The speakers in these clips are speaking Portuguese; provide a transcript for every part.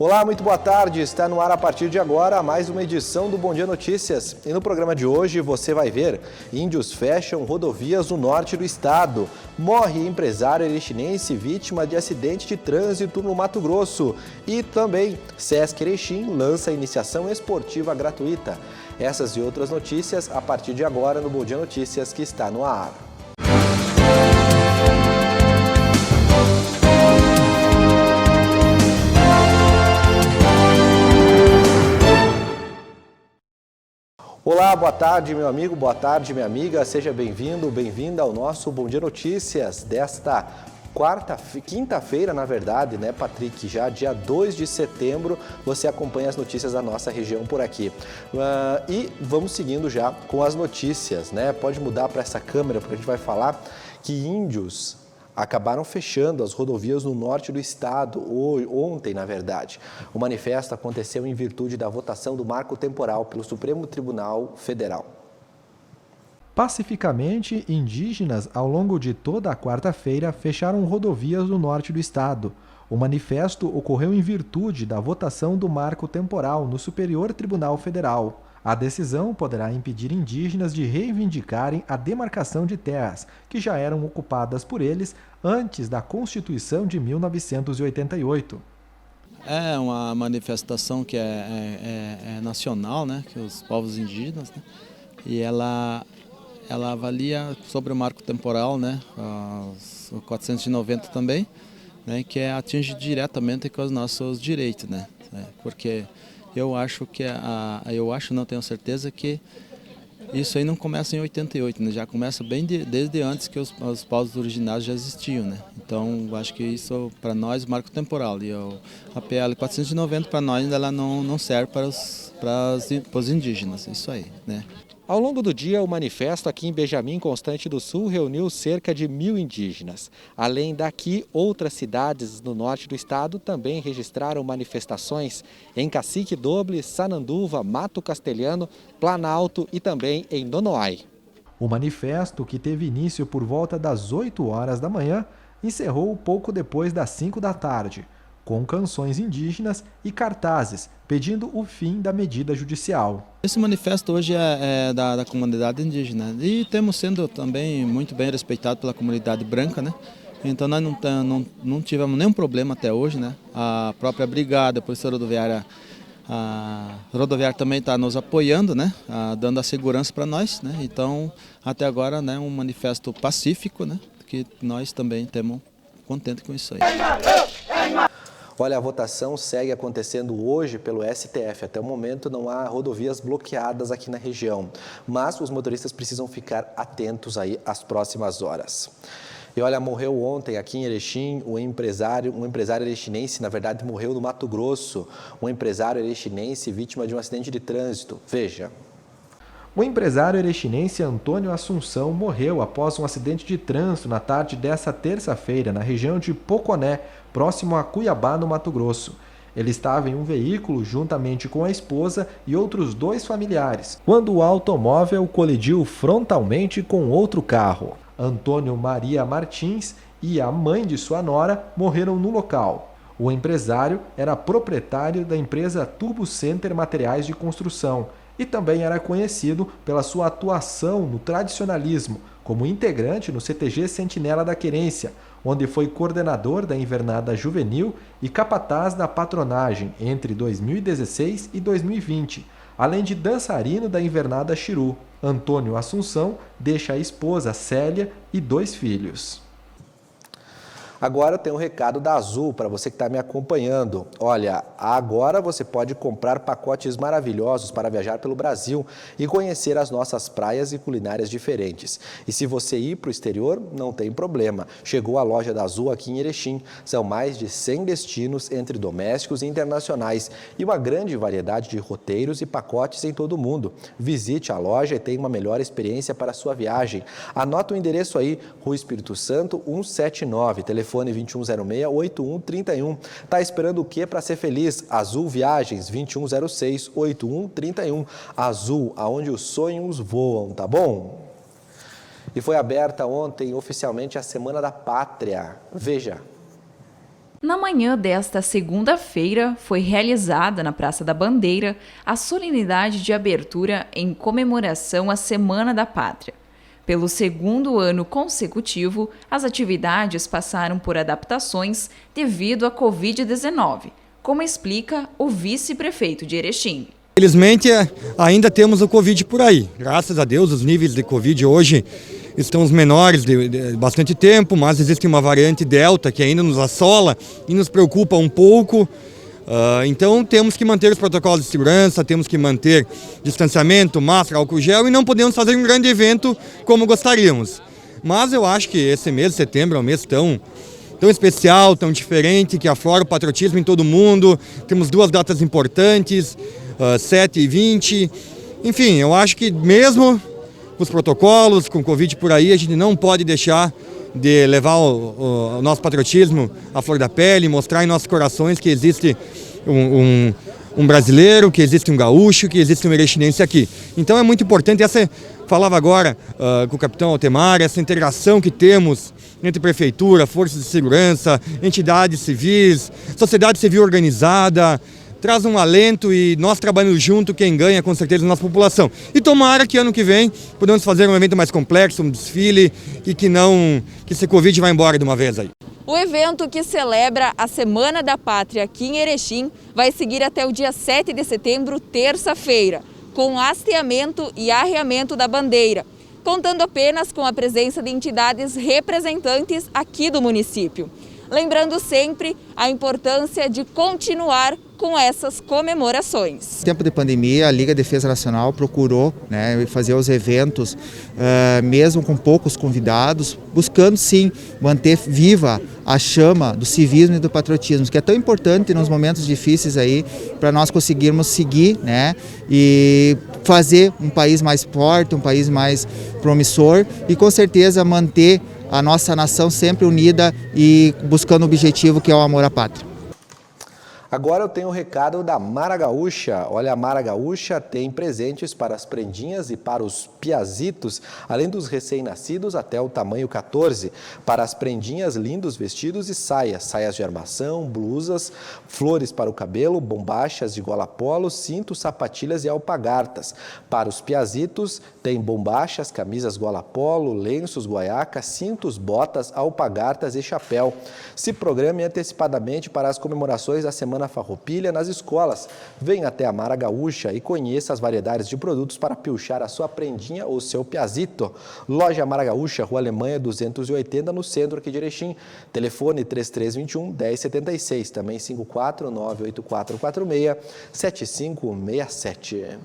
Olá, muito boa tarde. Está no ar a partir de agora mais uma edição do Bom Dia Notícias. E no programa de hoje você vai ver: índios fecham rodovias no norte do estado. Morre empresário erichinense vítima de acidente de trânsito no Mato Grosso. E também Sesc Erechim lança iniciação esportiva gratuita. Essas e outras notícias a partir de agora no Bom Dia Notícias, que está no ar. Olá, boa tarde, meu amigo, boa tarde, minha amiga. Seja bem-vindo, bem-vinda ao nosso Bom Dia Notícias desta quinta-feira, na verdade, né, Patrick? Já dia 2 de setembro, você acompanha as notícias da nossa região por aqui. E vamos seguindo já com as notícias, né? Pode mudar para essa câmera, porque a gente vai falar que índios acabaram fechando as rodovias no norte do estado, ontem, na verdade. O manifesto aconteceu em virtude da votação do marco temporal pelo Supremo Tribunal Federal. Pacificamente, indígenas, ao longo de toda a quarta-feira, fecharam rodovias no norte do estado. O manifesto ocorreu em virtude da votação do marco temporal no Superior Tribunal Federal. A decisão poderá impedir indígenas de reivindicarem a demarcação de terras que já eram ocupadas por eles antes da Constituição de 1988. É uma manifestação que é nacional, né, que os povos indígenas, né, e ela avalia sobre o marco temporal, né, o 490 também, né, que atinge diretamente com os nossos direitos, né, porque eu acho que não tenho certeza que isso aí não começa em 88, né? Já começa bem desde antes que os povos originários já existiam, né? Então, eu acho que isso para nós marco temporal, e a PL 490 para nós ainda ela não serve para os indígenas, isso aí, né? Ao longo do dia, o manifesto aqui em Benjamin Constante do Sul reuniu cerca de 1.000 indígenas. Além daqui, outras cidades no norte do estado também registraram manifestações em Cacique Doble, Sananduva, Mato Castelhano, Planalto e também em Nonoai. O manifesto, que teve início por volta das 8 horas da manhã, encerrou pouco depois das 5 da tarde, com canções indígenas e cartazes pedindo o fim da medida judicial. Esse manifesto hoje é da comunidade indígena e temos sendo também muito bem respeitado pela comunidade branca, né? Então nós não tivemos nenhum problema até hoje, né? A própria brigada, a Polícia Rodoviária, a rodoviária também está nos apoiando, né? Dando a segurança para nós, né? Então até agora, né, um manifesto pacífico, né? Que nós também estamos contentes com isso aí. Olha, a votação segue acontecendo hoje pelo STF. Até o momento não há rodovias bloqueadas aqui na região, mas os motoristas precisam ficar atentos aí às próximas horas. E olha, morreu ontem aqui em Erechim um empresário erechinense, na verdade morreu no Mato Grosso, um empresário erechinense vítima de um acidente de trânsito. Veja. O empresário erechinense Antônio Assunção morreu após um acidente de trânsito na tarde desta terça-feira, na região de Poconé, próximo a Cuiabá, no Mato Grosso. Ele estava em um veículo juntamente com a esposa e outros 2 familiares, quando o automóvel colidiu frontalmente com outro carro. Antônio Maria Martins e a mãe de sua nora morreram no local. O empresário era proprietário da empresa Turbo Center Materiais de Construção e também era conhecido pela sua atuação no tradicionalismo, como integrante no CTG Sentinela da Querência, onde foi coordenador da Invernada Juvenil e capataz da patronagem entre 2016 e 2020, além de dançarino da Invernada Xiru. Antônio Assunção deixa a esposa Célia e 2 filhos. Agora tem um recado da Azul para você que está me acompanhando. Olha, agora você pode comprar pacotes maravilhosos para viajar pelo Brasil e conhecer as nossas praias e culinárias diferentes. E se você ir para o exterior, não tem problema. Chegou a loja da Azul aqui em Erechim. São mais de 100 destinos entre domésticos e internacionais e uma grande variedade de roteiros e pacotes em todo o mundo. Visite a loja e tenha uma melhor experiência para a sua viagem. Anota o endereço aí, Rua Espírito Santo 179, telefone 2106-8131. Tá esperando o quê para ser feliz? Azul Viagens 2106-8131. Azul, aonde os sonhos voam, tá bom? E foi aberta ontem oficialmente a Semana da Pátria. Veja. Na manhã desta segunda-feira, foi realizada na Praça da Bandeira a solenidade de abertura em comemoração à Semana da Pátria. Pelo segundo ano consecutivo, as atividades passaram por adaptações devido à Covid-19, como explica o vice-prefeito de Erechim. Infelizmente, ainda temos o Covid por aí. Graças a Deus, os níveis de Covid hoje estão os menores de bastante tempo, mas existe uma variante Delta que ainda nos assola e nos preocupa um pouco. Então temos que manter os protocolos de segurança, temos que manter distanciamento, máscara, álcool gel e não podemos fazer um grande evento como gostaríamos. Mas eu acho que esse mês de setembro é um mês tão especial, tão diferente, que aflora o patriotismo em todo mundo. Temos duas datas importantes, 7 e 20. Enfim, eu acho que mesmo os protocolos, com Covid por aí, a gente não pode deixar de levar o nosso patriotismo à flor da pele, mostrar em nossos corações que existe um brasileiro, que existe um gaúcho, que existe um erechinense aqui. Então é muito importante, falava agora com o capitão Altemar, essa integração que temos entre prefeitura, forças de segurança, entidades civis, sociedade civil organizada, traz um alento e nós trabalhando junto, quem ganha com certeza é a nossa população. E tomara que ano que vem podemos fazer um evento mais complexo, um desfile e que esse Covid vá embora de uma vez aí. O evento que celebra a Semana da Pátria aqui em Erechim vai seguir até o dia 7 de setembro, terça-feira, com hasteamento e arreamento da bandeira, contando apenas com a presença de entidades representantes aqui do município. Lembrando sempre a importância de continuar com essas comemorações. No tempo de pandemia, a Liga Defesa Nacional procurou fazer os eventos, mesmo com poucos convidados, buscando sim manter viva a chama do civismo e do patriotismo, que é tão importante nos momentos difíceis aí para nós conseguirmos seguir, e fazer um país mais forte, um país mais promissor e com certeza manter a nossa nação sempre unida e buscando o objetivo que é o amor à pátria. Agora eu tenho um recado da Mara Gaúcha. Olha, a Mara Gaúcha tem presentes para as prendinhas e para os piazitos, além dos recém-nascidos até o tamanho 14. Para as prendinhas, lindos vestidos e saias de armação, blusas, flores para o cabelo, bombachas de gola polo, cintos, sapatilhas e alpargatas. Para os piazitos, tem bombachas, camisas gola polo, lenços, guaiacas, cintos, botas, alpargatas e chapéu. Se programe antecipadamente para as comemorações da Semana Farroupilha nas escolas. Venha até a Mara Gaúcha e conheça as variedades de produtos para piochar a sua prendinha ou seu piazito. Loja Mara Gaúcha, Rua Alemanha 280, no centro aqui de Erechim. Telefone 3321-1076, também 5498446-7567.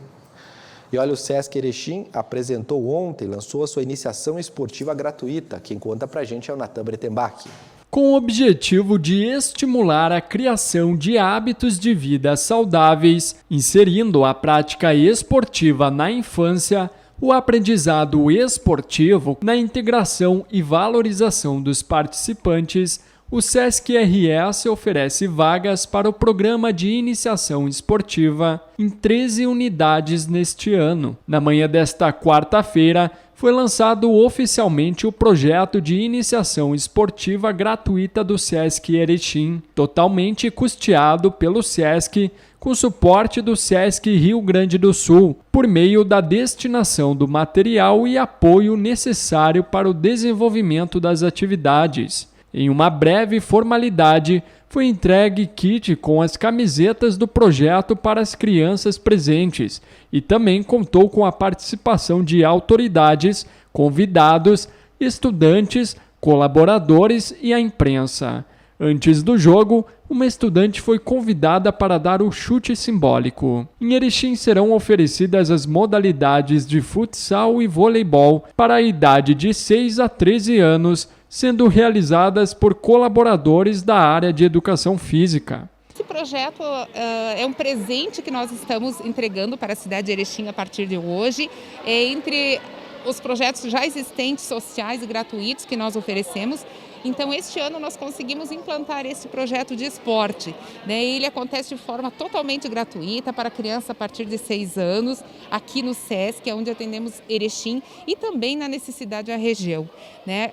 E olha, o Sesc Erechim apresentou ontem, lançou a sua iniciação esportiva gratuita. Quem conta pra gente é o Natan Bretenbach. Com o objetivo de estimular a criação de hábitos de vida saudáveis, inserindo a prática esportiva na infância, o aprendizado esportivo na integração e valorização dos participantes, o Sesc RS oferece vagas para o programa de iniciação esportiva em 13 unidades neste ano. Na manhã desta quarta-feira, foi lançado oficialmente o projeto de iniciação esportiva gratuita do Sesc Erechim, totalmente custeado pelo Sesc, com suporte do Sesc Rio Grande do Sul, por meio da destinação do material e apoio necessário para o desenvolvimento das atividades. Em uma breve formalidade, foi entregue kit com as camisetas do projeto para as crianças presentes e também contou com a participação de autoridades, convidados, estudantes, colaboradores e a imprensa. Antes do jogo, uma estudante foi convidada para dar o chute simbólico. Em Erechim serão oferecidas as modalidades de futsal e voleibol para a idade de 6 a 13 anos, sendo realizadas por colaboradores da área de educação física. Esse projeto é um presente que nós estamos entregando para a cidade de Erechim a partir de hoje, entre os projetos já existentes, sociais e gratuitos que nós oferecemos. Então, este ano nós conseguimos implantar esse projeto de esporte, né? Ele acontece de forma totalmente gratuita para crianças a partir de 6 anos, aqui no SESC, onde atendemos Erechim, e também na necessidade da região, né?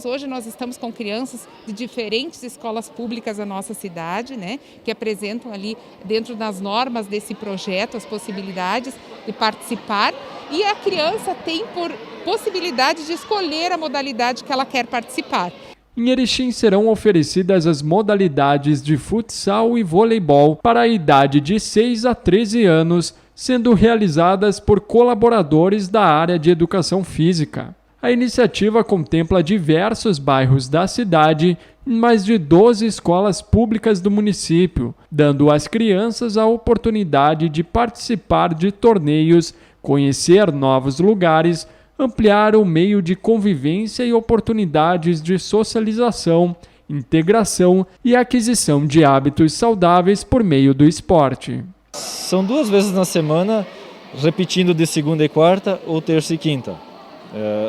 Hoje nós estamos com crianças de diferentes escolas públicas da nossa cidade, né? Que apresentam ali dentro das normas desse projeto as possibilidades de participar, e a criança tem por possibilidade de escolher a modalidade que ela quer participar. Em Erechim serão oferecidas as modalidades de futsal e voleibol para a idade de 6 a 13 anos, sendo realizadas por colaboradores da área de educação física. A iniciativa contempla diversos bairros da cidade em mais de 12 escolas públicas do município, dando às crianças a oportunidade de participar de torneios, conhecer novos lugares, ampliar o meio de convivência e oportunidades de socialização, integração e aquisição de hábitos saudáveis por meio do esporte. São 2 vezes na semana, repetindo de segunda e quarta ou terça e quinta.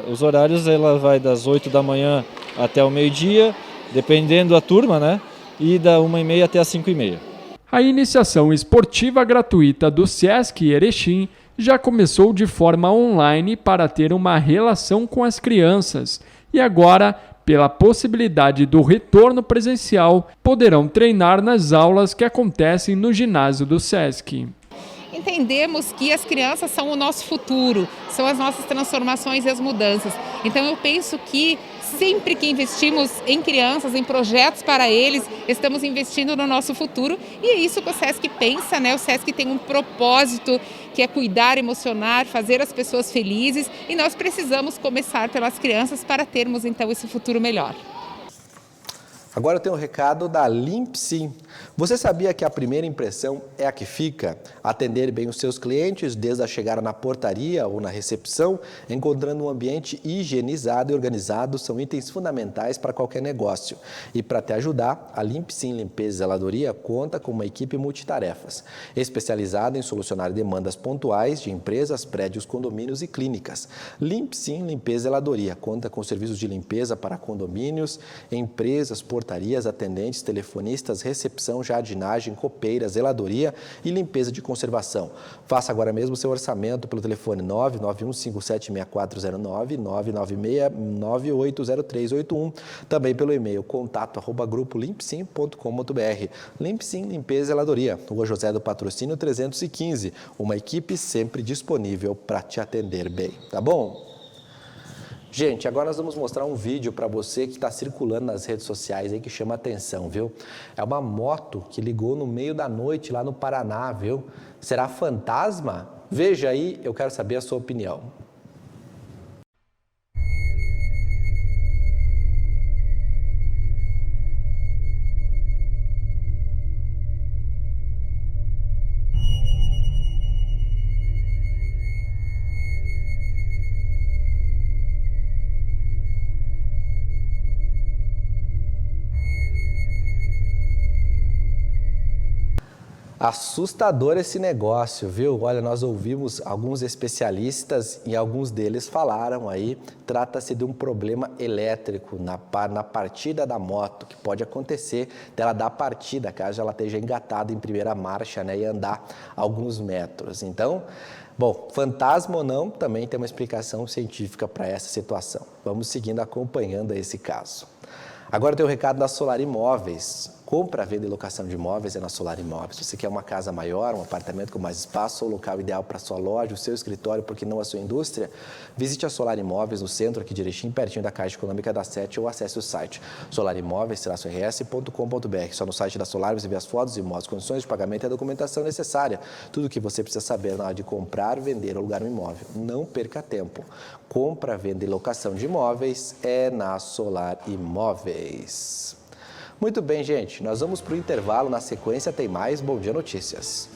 Os horários ela vai das 8 da manhã até o meio-dia, dependendo da turma, né? E da 1h30 até as 5h30. A iniciação esportiva gratuita do SESC Erechim já começou de forma online para ter uma relação com as crianças e agora, pela possibilidade do retorno presencial, poderão treinar nas aulas que acontecem no ginásio do SESC. Entendemos que as crianças são o nosso futuro, são as nossas transformações e as mudanças. Então eu penso que sempre que investimos em crianças, em projetos para eles, estamos investindo no nosso futuro, e é isso que o SESC pensa, né? O SESC tem um propósito que é cuidar, emocionar, fazer as pessoas felizes, e nós precisamos começar pelas crianças para termos então esse futuro melhor. Agora eu tenho um recado da Limpsim. Você sabia que a primeira impressão é a que fica? Atender bem os seus clientes, desde a chegada na portaria ou na recepção, encontrando um ambiente higienizado e organizado, são itens fundamentais para qualquer negócio. E para te ajudar, a Limpsim Limpeza e Zeladoria conta com uma equipe multitarefas, especializada em solucionar demandas pontuais de empresas, prédios, condomínios e clínicas. Limpsim Limpeza e Zeladoria conta com serviços de limpeza para condomínios, empresas, portarias, atendentes, telefonistas, recepção, jardinagem, copeira, zeladoria e limpeza de conservação. Faça agora mesmo seu orçamento pelo telefone 991576409, 996980381, também pelo e-mail contato@grupolimpsim.com.br. Limpsim Limpeza e Zeladoria, Rua José do Patrocínio 315, uma equipe sempre disponível para te atender bem, tá bom? Gente, agora nós vamos mostrar um vídeo para você que está circulando nas redes sociais aí que chama atenção, viu? É uma moto que ligou no meio da noite lá no Paraná, viu? Será fantasma? Veja aí, eu quero saber a sua opinião. Assustador esse negócio, viu? Olha, nós ouvimos alguns especialistas e alguns deles falaram aí, trata-se de um problema elétrico na partida da moto, que pode acontecer dela dar partida, caso ela esteja engatada em primeira marcha, né, e andar alguns metros. Então, bom, fantasma ou não, também tem uma explicação científica para essa situação. Vamos seguindo acompanhando esse caso. Agora tem o recado da Solar Imóveis. Compra, venda e locação de imóveis é na Solar Imóveis. Se você quer uma casa maior, um apartamento com mais espaço, ou o local ideal para a sua loja, o seu escritório, porque não a sua indústria, visite a Solar Imóveis no centro aqui de Erechim, pertinho da Caixa Econômica da Sete, ou acesse o site solarimóveis-rs.com.br. Só no site da Solar você vê as fotos, imóveis, condições de pagamento e a documentação necessária. Tudo o que você precisa saber na hora de comprar, vender ou alugar um imóvel. Não perca tempo. Compra, venda e locação de imóveis é na Solar Imóveis. Muito bem, gente, nós vamos para o intervalo, na sequência tem mais Bom Dia Notícias.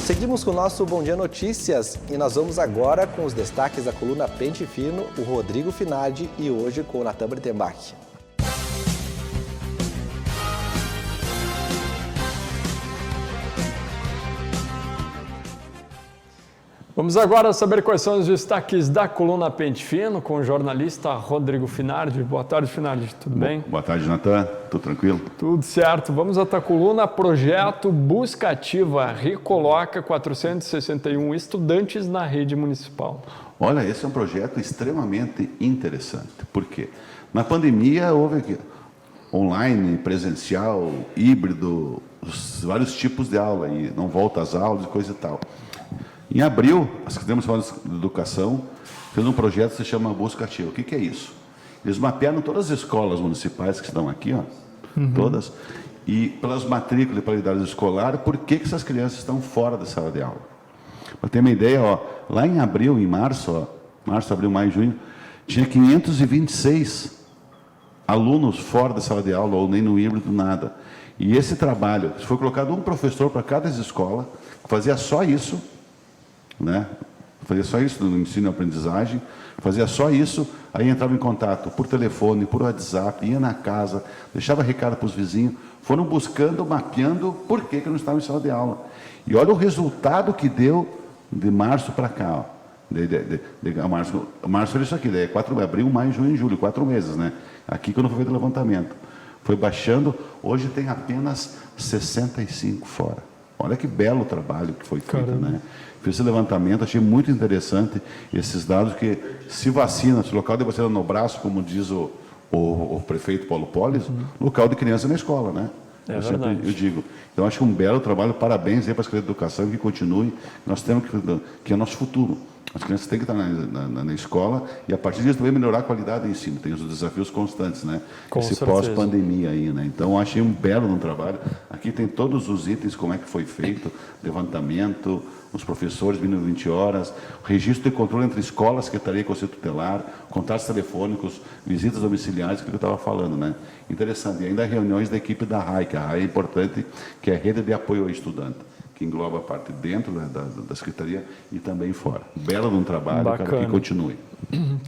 Seguimos com o nosso Bom Dia Notícias e nós vamos agora com os destaques da coluna Pente Fino, o Rodrigo Finardi e hoje com o Natan Breitenbach. Vamos agora saber quais são os destaques da coluna Pente Fino com o jornalista Rodrigo Finardi. Boa tarde, Finardi. Tudo bem? Boa tarde, Natan. Tudo tranquilo? Tudo certo. Vamos à tua coluna. Projeto Busca Ativa recoloca 461 estudantes na rede municipal. Olha, esse é um projeto extremamente interessante. Por quê? Na pandemia houve aqui online, presencial, híbrido, vários tipos de aula, e não volta às aulas e coisa e tal. Em abril, a Secretaria Municipal de Educação fez um projeto que se chama Busca Ativa. O que é isso? Eles mapearam todas as escolas municipais que estão aqui, ó, todas, e pelas matrículas e qualidade escolar, por que essas crianças estão fora da sala de aula. Para ter uma ideia, ó, lá em abril, em março, abril, maio, junho, tinha 526 alunos fora da sala de aula, ou nem no híbrido, nada. E esse trabalho, foi colocado um professor para cada escola, que fazia só isso, né? Fazia só isso no ensino e aprendizagem, fazia só isso, aí entrava em contato por telefone, por WhatsApp, ia na casa, deixava recado para os vizinhos, foram buscando, mapeando por que não estava em sala de aula. E olha o resultado que deu de março para cá. Ó. Março foi isso aqui, daí 4 abril, maio, junho e julho, 4 meses, né? Aqui quando foi feito o levantamento. Foi baixando, hoje tem apenas 65 fora. Olha que belo trabalho que foi feito, né? Fiz esse levantamento, achei muito interessante esses dados, que se vacina, se o local de vacina no braço, como diz o prefeito Paulo Polis, local de criança na escola, né? Eu digo. Então, acho que um belo trabalho, parabéns aí para a Secretaria de Educação, que continue. Nós temos que é nosso futuro. As crianças têm que estar na escola e, a partir disso, também melhorar a qualidade do ensino. Tem os desafios constantes, né? Esse pós-pandemia aí, né? Então, achei um belo trabalho. Aqui tem todos os itens, como é que foi feito, levantamento, os professores vindo 20 horas, registro de controle entre escolas, Secretaria e Conselho Tutelar, contatos telefônicos, visitas domiciliares, que eu estava falando, né? Interessante. E ainda reuniões da equipe da RAI, que a RAI é importante, que é a Rede de Apoio ao Estudante, que engloba a parte dentro, né, da Secretaria e também fora. Belo de um trabalho, cara, que continue.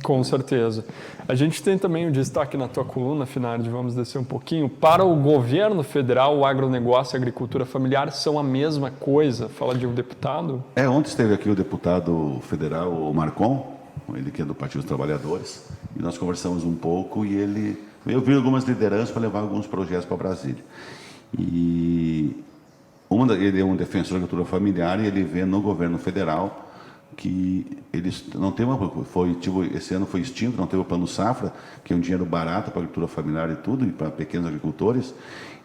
Com certeza. A gente tem também um destaque na tua coluna, Finardi, vamos descer um pouquinho. Para o governo federal, o agronegócio e a agricultura familiar são a mesma coisa. Fala de um deputado. Ontem esteve aqui o deputado federal, o Marcon, ele que é do Partido dos Trabalhadores, e nós conversamos um pouco e ele veio ouvir algumas lideranças para levar alguns projetos para Brasília. E ele é um defensor da agricultura familiar e ele vê no governo federal que eles não tem esse ano foi extinto, não teve o plano safra, que é um dinheiro barato para a agricultura familiar e tudo, e para pequenos agricultores,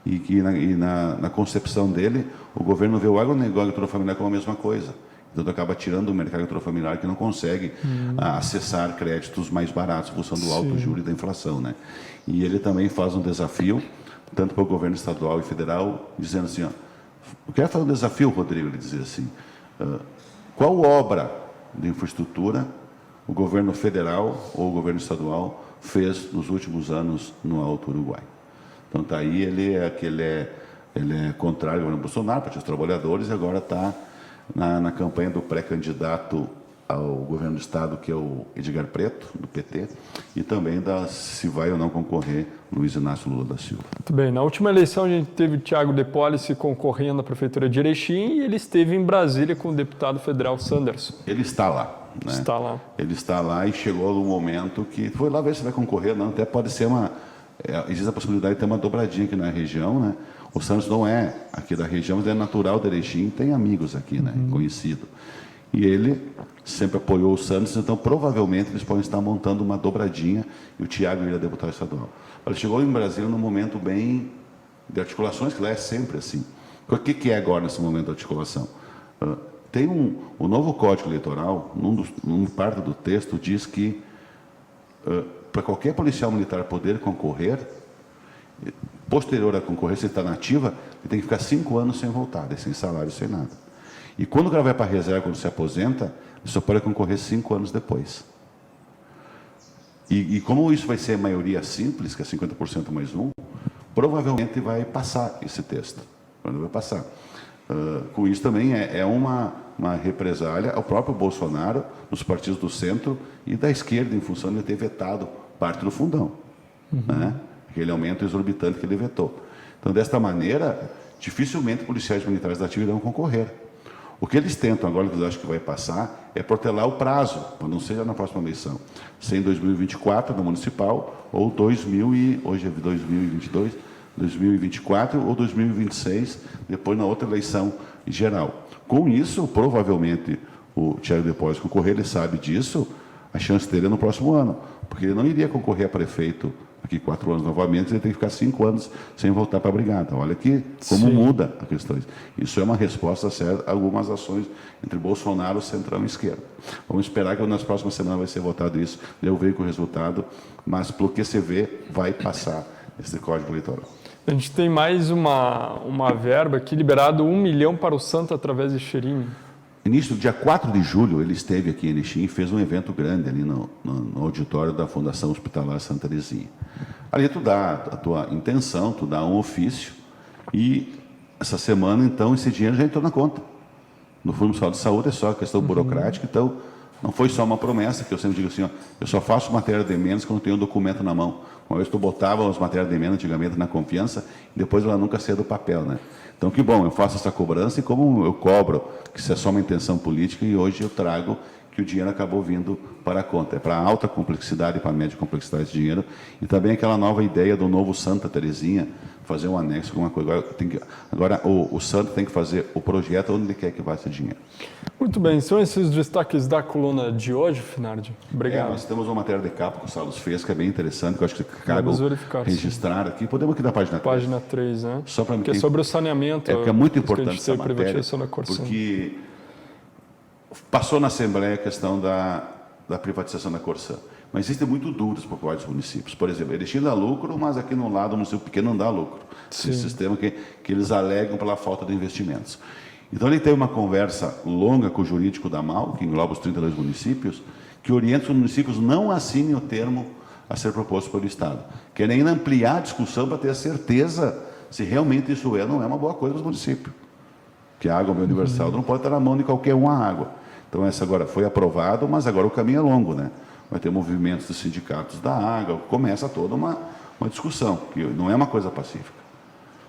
e que na concepção dele, o governo vê o agronegócio e a agricultura familiar como a mesma coisa. Então, acaba tirando do mercado da agricultura familiar, que não consegue acessar créditos mais baratos, em função do alto juro e da inflação, né? E ele também faz um desafio, tanto para o governo estadual e federal, dizendo assim, ó, eu quero fazer um desafio, Rodrigo, ele dizia assim, qual obra de infraestrutura o governo federal ou o governo estadual fez nos últimos anos no Alto Uruguai? Então, tá aí, ele é contrário ao governo Bolsonaro, Partido dos Trabalhadores, e agora está na campanha do pré-candidato ao governo do estado, que é o Edgar Preto, do PT, e também se vai ou não concorrer Luiz Inácio Lula da Silva. Muito bem. Na última eleição, a gente teve o Thiago De Policy concorrendo à Prefeitura de Erechim e ele esteve em Brasília com o deputado federal Sanderson. Ele está lá. Né? Está lá. Ele está lá e chegou no momento que foi lá ver se vai concorrer, não, até pode ser existe a possibilidade de ter uma dobradinha aqui na região, né? O Santos não é aqui da região, mas é natural de Erechim, tem amigos aqui, né? Conhecido. E ele sempre apoiou o Santos, então provavelmente eles podem estar montando uma dobradinha e o Thiago iria deputado estadual. Ele chegou em Brasília num momento bem de articulações, que lá é sempre assim. O que é agora nesse momento de articulação? Tem o novo Código Eleitoral, num parte do texto, diz que para qualquer policial militar poder concorrer, posterior à concorrência, se está na ativa, ele tem que ficar 5 anos sem voltar, sem salário, sem nada. E quando o cara vai para a reserva, quando se aposenta, ele só pode concorrer 5 anos depois. E como isso vai ser maioria simples, que é 50% mais 1, provavelmente vai passar esse texto. Quando vai passar. Com isso também é uma represália ao próprio Bolsonaro, nos partidos do centro e da esquerda, em função de ter vetado parte do fundão. Né? Aquele aumento exorbitante que ele vetou. Então, desta maneira, dificilmente policiais militares da ativa irão concorrer. O que eles tentam agora, que eu acho que vai passar, é protelar o prazo, para não seja na próxima eleição, ser em 2024 no municipal, ou hoje é 2022, 2024 ou 2026, depois na outra eleição geral. Com isso, provavelmente, o Thiago Depósito concorrer, ele sabe disso, a chance dele é no próximo ano, porque ele não iria concorrer a prefeito aqui 4 anos novamente, ele tem que ficar 5 anos sem voltar para a brigada. Olha que como muda a questão. Isso é uma resposta certa a algumas ações entre Bolsonaro, Centrão e esquerda. Vamos esperar que nas próximas semanas vai ser votado isso, eu vejo com o resultado, mas pelo que você vê, vai passar esse Código Eleitoral. A gente tem mais uma verba aqui, liberado 1 milhão para o Santo através de Xerém. Início do dia 4 de julho, ele esteve aqui em Erechim e fez um evento grande ali no auditório da Fundação Hospitalar Santa Teresinha. Ali tu dá a tua intenção, tu dá um ofício e essa semana, então, esse dinheiro já entrou na conta. No Fundo Municipal de Saúde é só questão burocrática, então não foi só uma promessa, que eu sempre digo assim, ó, eu só faço matéria de menos quando tenho um documento na mão. Uma vez tu botava as matérias de menos antigamente na confiança e depois ela nunca saía do papel, né? Então, que bom, eu faço essa cobrança e como eu cobro, que isso é só uma intenção política, e hoje eu trago que o dinheiro acabou vindo para a conta. É para alta complexidade e para média complexidade esse dinheiro. E também aquela nova ideia do novo Santa Teresinha, fazer um anexo com uma coisa. Agora o Santo tem que fazer o projeto onde ele quer que vá esse dinheiro. Muito bem, são esses destaques da coluna de hoje, Finardi. Obrigado. Nós temos uma matéria de capa que o Salles fez, que é bem interessante, que eu acho que cabe registrar sim. aqui. Podemos aqui na página 3. Página 3, né? Só para que é sobre o saneamento. Porque é muito importante essa matéria, porque passou na Assembleia a questão da privatização da Corsã. Mas existem muito dúvidas por parte dos municípios. Por exemplo, Erechim dá lucro, mas aqui no lado, o município pequeno não dá lucro. Esse sistema que eles alegam pela falta de investimentos. Então, ele teve uma conversa longa com o jurídico da MAU, que engloba os 32 municípios, que orienta os municípios não assinem o termo a ser proposto pelo Estado. Querem ainda ampliar a discussão para ter a certeza se realmente isso é ou não é uma boa coisa para os municípios. Que a água universal não pode estar na mão de qualquer um a água. Então, essa agora foi aprovado, mas agora o caminho é longo, né? Vai ter movimentos dos sindicatos da água, começa toda uma discussão, que não é uma coisa pacífica.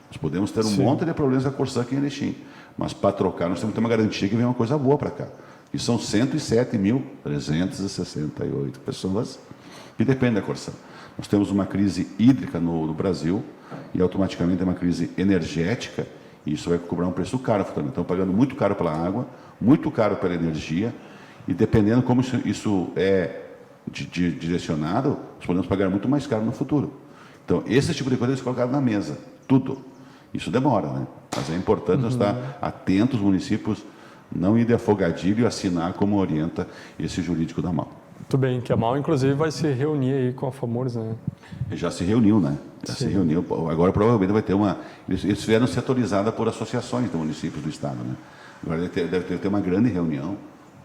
Nós podemos ter um monte de problemas com a Corsã aqui em Erechim, mas para trocar nós temos que ter uma garantia que vem uma coisa boa para cá. E são 107.368 pessoas que dependem da Corsã. Nós temos uma crise hídrica no Brasil e automaticamente é uma crise energética, e isso vai cobrar um preço caro também. Estão pagando muito caro pela água, muito caro pela energia, e dependendo como isso é direcionado, nós podemos pagar muito mais caro no futuro. Então, esse tipo de coisa eles colocaram na mesa, tudo. Isso demora, né? Mas é importante nós estar atentos, os municípios não ir de afogadilho e assinar como orienta esse jurídico da MAU. Muito bem, que a MAU, inclusive, vai se reunir aí com a FAMURS, né? Já se reuniu, né? Se reuniu. Agora, provavelmente, vai ter uma... Eles vieram setorizados por associações de municípios do Estado, né? Agora deve ter uma grande reunião,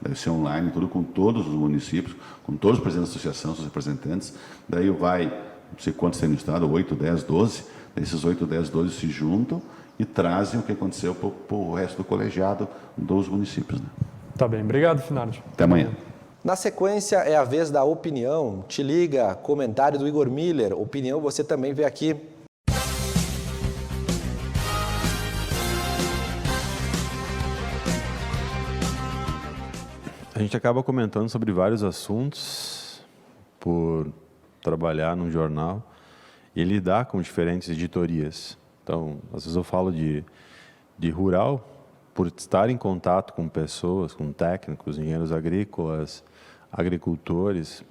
deve ser online, tudo com todos os municípios, com todos os presidentes da associação, seus representantes. Daí vai, não sei quantos tem no Estado, 8, 10, 12. Esses 8, 10, 12 se juntam e trazem o que aconteceu para o resto do colegiado dos municípios, né? Tá bem, obrigado, Finardi. Até amanhã. Na sequência é a vez da opinião. Te liga, comentário do Igor Miller. Opinião você também vê aqui. A gente acaba comentando sobre vários assuntos por trabalhar num jornal e lidar com diferentes editorias. Então, às vezes eu falo de rural, por estar em contato com pessoas, com técnicos, engenheiros agrícolas, agricultores,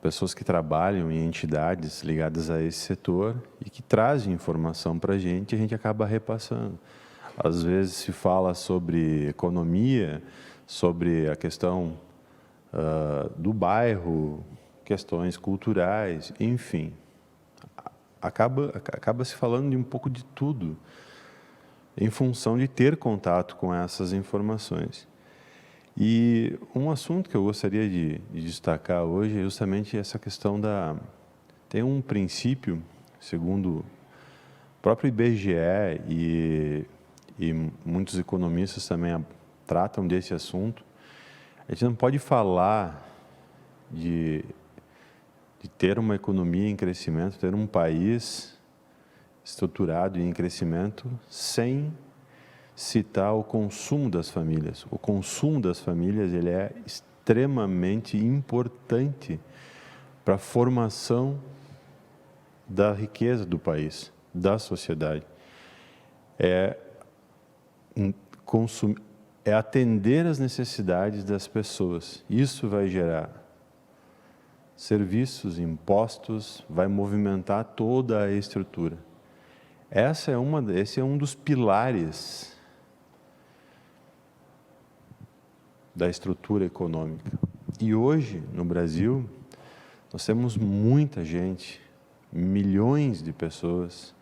pessoas que trabalham em entidades ligadas a esse setor e que trazem informação para a gente acaba repassando. Às vezes se fala sobre economia, sobre a questão do bairro, questões culturais, enfim. Acaba se falando de um pouco de tudo, em função de ter contato com essas informações. E um assunto que eu gostaria de destacar hoje é justamente essa questão Tem um princípio, segundo o próprio IBGE e muitos economistas também tratam desse assunto. A gente não pode falar de ter uma economia em crescimento, ter um país estruturado e em crescimento sem citar o consumo das famílias. O consumo das famílias ele é extremamente importante para a formação da riqueza do país, da sociedade. É atender às necessidades das pessoas. Isso vai gerar serviços, impostos, vai movimentar toda a estrutura. Esse é um dos pilares da estrutura econômica. E hoje, no Brasil, nós temos muita gente, milhões de pessoas,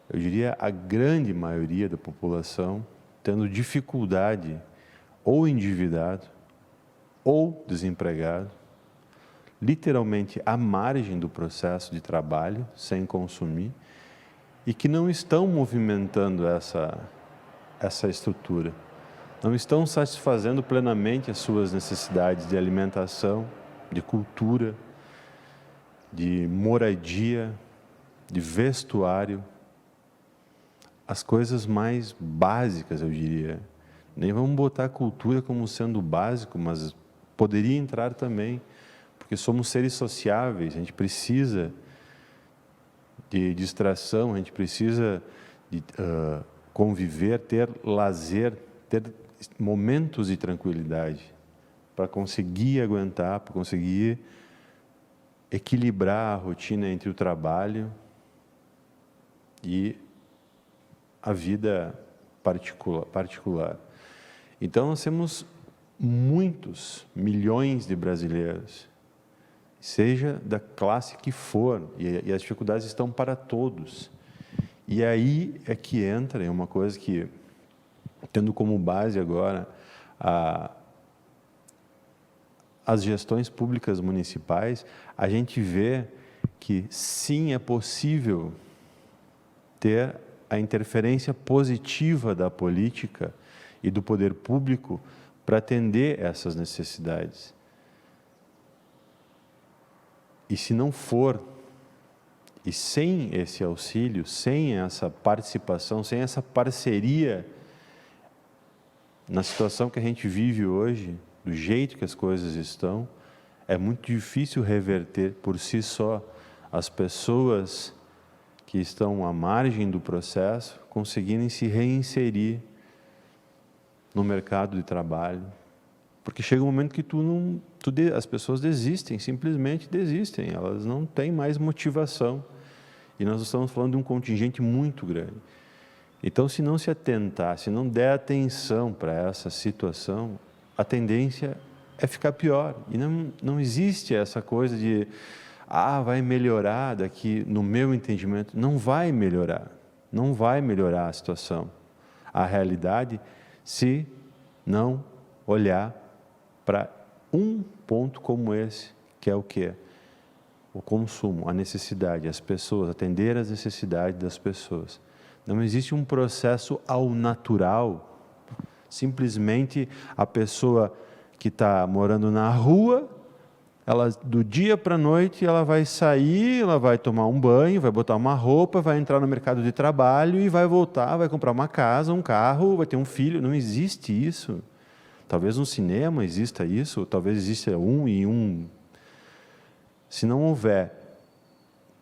eu diria a grande maioria da população, tendo dificuldade, ou endividado, ou desempregado, literalmente à margem do processo de trabalho, sem consumir, e que não estão movimentando essa estrutura, não estão satisfazendo plenamente as suas necessidades de alimentação, de cultura, de moradia, de vestuário, as coisas mais básicas, eu diria. Nem vamos botar a cultura como sendo básico, mas poderia entrar também, porque somos seres sociáveis, a gente precisa de distração, a gente precisa de conviver, ter lazer, ter momentos de tranquilidade para conseguir aguentar, para conseguir equilibrar a rotina entre o trabalho e a vida particular. Então, nós temos muitos milhões de brasileiros, seja da classe que for, e as dificuldades estão para todos. E aí é que entra uma coisa que, tendo como base agora as gestões públicas municipais, a gente vê que sim, é possível ter a interferência positiva da política e do poder público para atender essas necessidades. E se não for, e sem esse auxílio, sem essa participação, sem essa parceria, na situação que a gente vive hoje, do jeito que as coisas estão, é muito difícil reverter por si só as pessoas que estão à margem do processo conseguirem se reinserir no mercado de trabalho. Porque chega um momento que as pessoas desistem, simplesmente desistem, elas não têm mais motivação. E nós estamos falando de um contingente muito grande. Então, se não se atentar, se não der atenção para essa situação, a tendência é ficar pior. E não existe essa coisa de, vai melhorar daqui, no meu entendimento. Não vai melhorar. Não vai melhorar a situação, a realidade, se não olhar para um ponto como esse, que é o quê? O consumo, a necessidade, as pessoas, atender às necessidades das pessoas. Não existe um processo ao natural, simplesmente a pessoa que está morando na rua, ela, do dia para a noite, ela vai sair, ela vai tomar um banho, vai botar uma roupa, vai entrar no mercado de trabalho e vai voltar, vai comprar uma casa, um carro, vai ter um filho. Não existe isso. Talvez no cinema exista isso, talvez exista Se não houver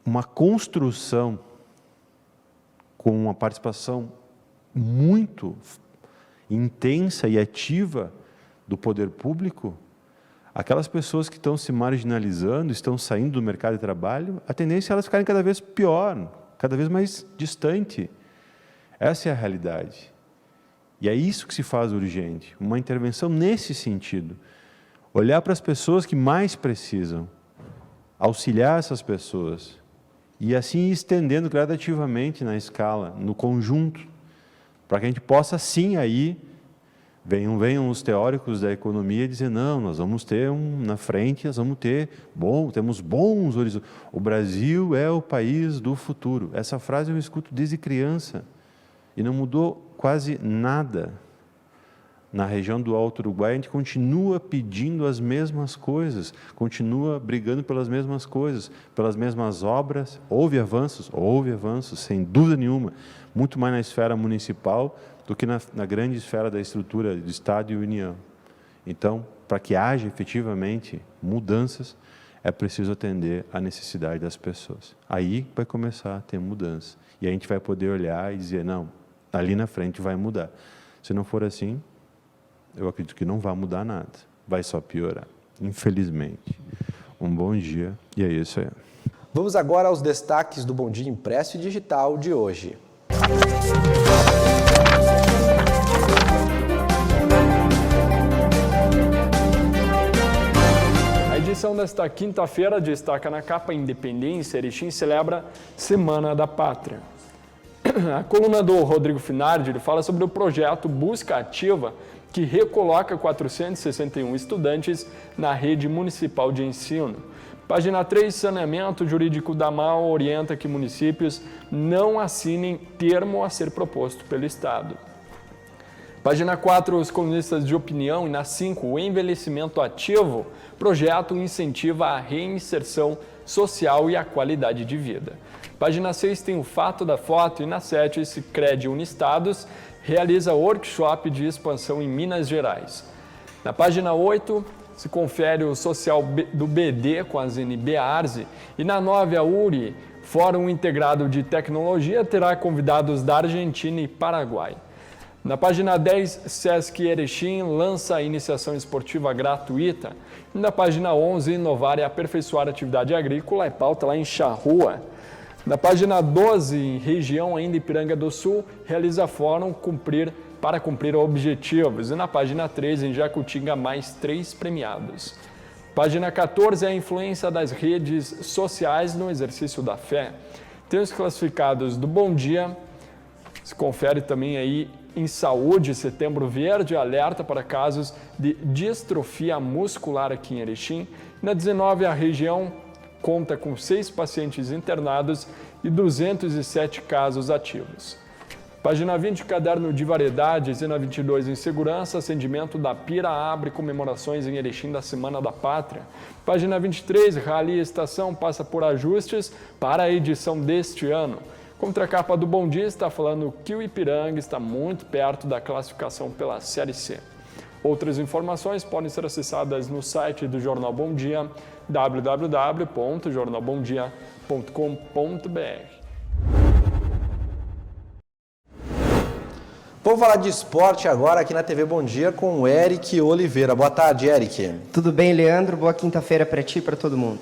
uma construção com uma participação muito intensa e ativa do poder público, aquelas pessoas que estão se marginalizando, estão saindo do mercado de trabalho, a tendência é elas ficarem cada vez pior, cada vez mais distante. Essa é a realidade. E é isso que se faz urgente, uma intervenção nesse sentido. Olhar para as pessoas que mais precisam, auxiliar essas pessoas, e assim ir estendendo gradativamente na escala, no conjunto, para que a gente possa sim aí, venham os teóricos da economia dizer, não, nós vamos ter na frente, nós vamos ter, temos bons horizontes. O Brasil é o país do futuro. Essa frase eu escuto desde criança e não mudou quase nada. Na região do Alto Uruguai, a gente continua pedindo as mesmas coisas, continua brigando pelas mesmas coisas, pelas mesmas obras. Houve avanços, sem dúvida nenhuma, muito mais na esfera municipal do que na grande esfera da estrutura de Estado e União. Então, para que haja efetivamente mudanças, é preciso atender à necessidade das pessoas. Aí vai começar a ter mudança. E a gente vai poder olhar e dizer, não, ali na frente vai mudar. Se não for assim, eu acredito que não vai mudar nada. Vai só piorar, infelizmente. Um bom dia e é isso aí. Vamos agora aos destaques do Bom Dia Impresso e Digital de hoje. A edição desta quinta-feira destaca na capa Independência, Erechim celebra Semana da Pátria. A coluna do Rodrigo Finardi fala sobre o projeto Busca Ativa, que recoloca 461 estudantes na rede municipal de ensino. Página 3, Saneamento Jurídico da MAU orienta que municípios não assinem termo a ser proposto pelo Estado. Página 4, os colunistas de opinião. E na 5, o envelhecimento ativo. Projeto incentiva a reinserção social e a qualidade de vida. Página 6 tem o fato da foto. E na 7, Sicredi Unistados realiza workshop de expansão em Minas Gerais. Na página 8, se confere o social do BD com a ZNB Arze. E na 9, a URI, Fórum Integrado de Tecnologia, terá convidados da Argentina e Paraguai. Na página 10, Sesc Erechim lança a iniciação esportiva gratuita. E na página 11, inovar e aperfeiçoar a atividade agrícola, é pauta lá em Charrua. Na página 12, em região ainda Ipiranga do Sul, realiza fórum para cumprir objetivos. E na página 13, em Jacutinga, mais 3 premiados. Página 14, a influência das redes sociais no exercício da fé. Tem os classificados do Bom Dia, se confere também aí em saúde, Setembro Verde, alerta para casos de distrofia muscular aqui em Erechim. Na 19, a região conta com 6 pacientes internados e 207 casos ativos. Página 20, caderno de variedades. E na 22, em segurança, acendimento da Pira abre comemorações em Erechim da Semana da Pátria. Página 23, Rally Estação passa por ajustes para a edição deste ano. Contracapa do Bom Dia está falando que o Ipiranga está muito perto da classificação pela Série C. Outras informações podem ser acessadas no site do Jornal Bom Dia, www.jornalbomdia.com.br. Vamos falar de esporte agora aqui na TV Bom Dia com o Eric Oliveira. Boa tarde, Eric. Tudo bem, Leandro? Boa quinta-feira para ti e para todo mundo.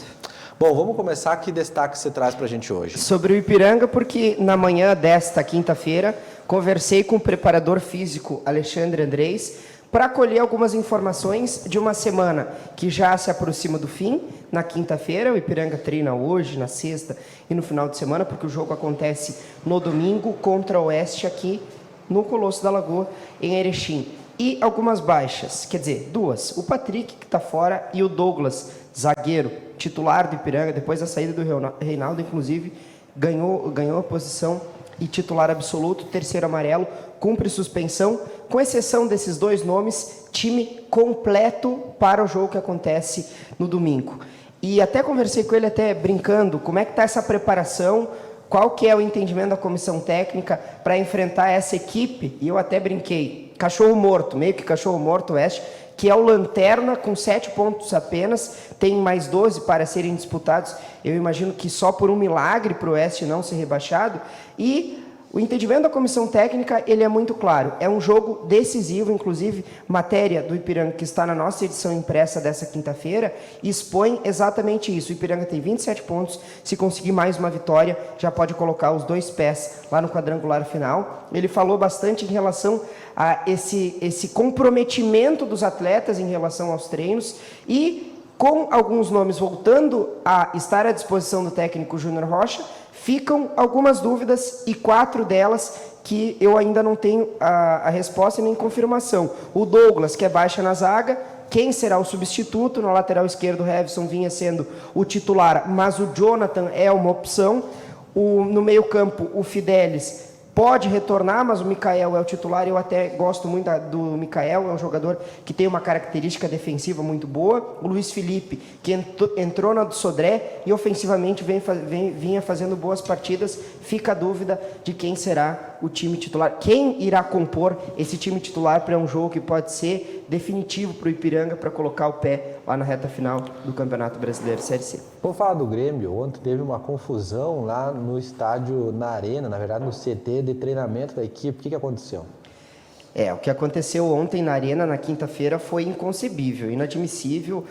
Bom, vamos começar. Que destaque você traz para a gente hoje? Sobre o Ipiranga, porque na manhã desta quinta-feira conversei com o preparador físico Alexandre Andrés para colher algumas informações de uma semana que já se aproxima do fim. Na quinta-feira, o Ipiranga treina hoje, na sexta e no final de semana, porque o jogo acontece no domingo contra o Oeste aqui no Colosso da Lagoa, em Erechim. E algumas baixas, quer dizer, 2. O Patrick, que está fora, e o Douglas, zagueiro, titular do Ipiranga, depois da saída do Reinaldo, inclusive, ganhou a posição e titular absoluto, terceiro amarelo, cumpre suspensão. Com exceção desses 2 nomes, time completo para o jogo que acontece no domingo. E até conversei com ele, até brincando, como é que está essa preparação, qual que é o entendimento da comissão técnica para enfrentar essa equipe. E eu até brinquei, cachorro morto, meio que cachorro morto Oeste, que é o Lanterna com 7 pontos apenas, tem mais 12 para serem disputados. Eu imagino que só por um milagre para o Oeste não ser rebaixado. E o entendimento da comissão técnica, ele é muito claro. É um jogo decisivo, inclusive, matéria do Ipiranga, que está na nossa edição impressa dessa quinta-feira, expõe exatamente isso. O Ipiranga tem 27 pontos, se conseguir mais uma vitória, já pode colocar os 2 pés lá no quadrangular final. Ele falou bastante em relação a esse comprometimento dos atletas em relação aos treinos e, com alguns nomes voltando a estar à disposição do técnico Júnior Rocha, ficam algumas dúvidas e 4 delas que eu ainda não tenho a resposta nem confirmação. O Douglas, que é baixa na zaga, quem será o substituto? Na lateral esquerda, o Revson vinha sendo o titular, mas o Jonathan é uma opção. No meio campo, o Fidelis pode retornar, mas o Mikael é o titular. Eu até gosto muito do Mikael, é um jogador que tem uma característica defensiva muito boa. O Luiz Felipe, que entrou na do Sodré e ofensivamente vinha fazendo boas partidas. Fica a dúvida de quem será o time titular. Quem irá compor esse time titular para um jogo que pode ser definitivo para o Ipiranga para colocar o pé lá na reta final do Campeonato Brasileiro Série C. Vou falar do Grêmio. Ontem teve uma confusão lá no estádio, na arena, na verdade no CT de treinamento da equipe. O que aconteceu? O que aconteceu ontem na Arena, na quinta-feira, foi inconcebível, inadmissível.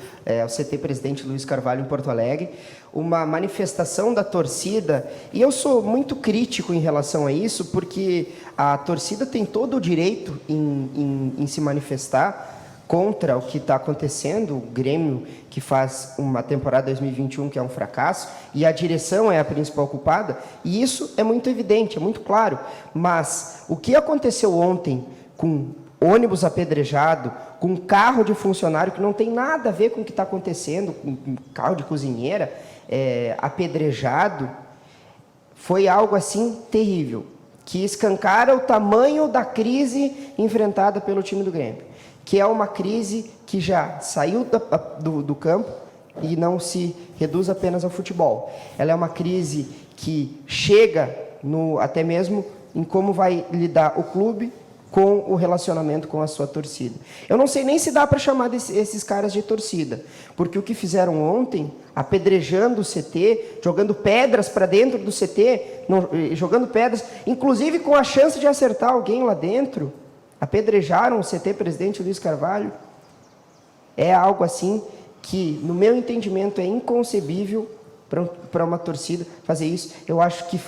O CT Presidente Luiz Carvalho, em Porto Alegre, uma manifestação da torcida, e eu sou muito crítico em relação a isso, porque a torcida tem todo o direito em se manifestar contra o que está acontecendo, o Grêmio que faz uma temporada 2021 que é um fracasso, e a direção é a principal culpada, e isso é muito evidente, é muito claro. Mas o que aconteceu ontem com ônibus apedrejado, com carro de funcionário que não tem nada a ver com o que está acontecendo, com carro de cozinheira apedrejado, foi algo assim terrível, que escancara o tamanho da crise enfrentada pelo time do Grêmio, que é uma crise que já saiu do campo e não se reduz apenas ao futebol. Ela é uma crise que chega até mesmo em como vai lidar o clube com o relacionamento com a sua torcida. Eu não sei nem se dá para chamar esses caras de torcida, porque o que fizeram ontem, apedrejando o CT, jogando pedras para dentro do CT, jogando pedras, inclusive com a chance de acertar alguém lá dentro, apedrejaram o CT Presidente Luiz Carvalho, é algo assim que, no meu entendimento, é inconcebível para uma torcida fazer isso. Eu acho que